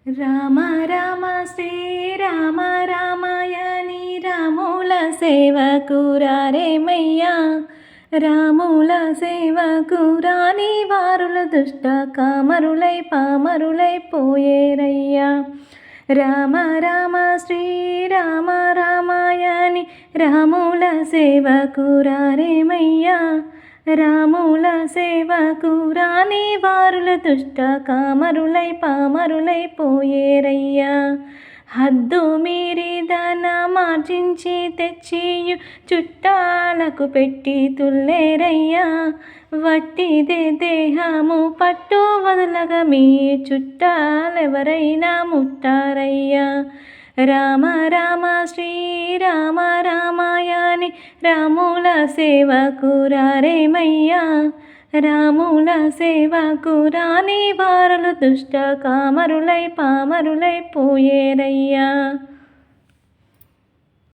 రామ రామ శ్రీరామ రామాయణి రాముల సేవకురారేమయ్యా రాముల సేవకురాని వారుల దుష్ట కామరులై పామరులై పోయేరయ్యా రామ రామ శ్రీరామ రామాయణి రాముల సేవకురారేమయ్యా రాముల సేవకురాని వారుల దుష్ట కామరులై పామరులై పోయేరయ్యా హద్దు మీరి ధన మార్జించి తెచ్చియు చుట్టాలకు పెట్టి తుల్లేరయ్యా వట్టిదే దేహము పట్టు వదలగా మీ చుట్టాలెవరైనా ముట్టారయ్యా రామ రామ శ్రీరామ రామాయణి రాముల సేవకురారేమయ్యా రాముల సేవకురాని వారులు దుష్ట కామరులై పామరులై పోయేరయ్యా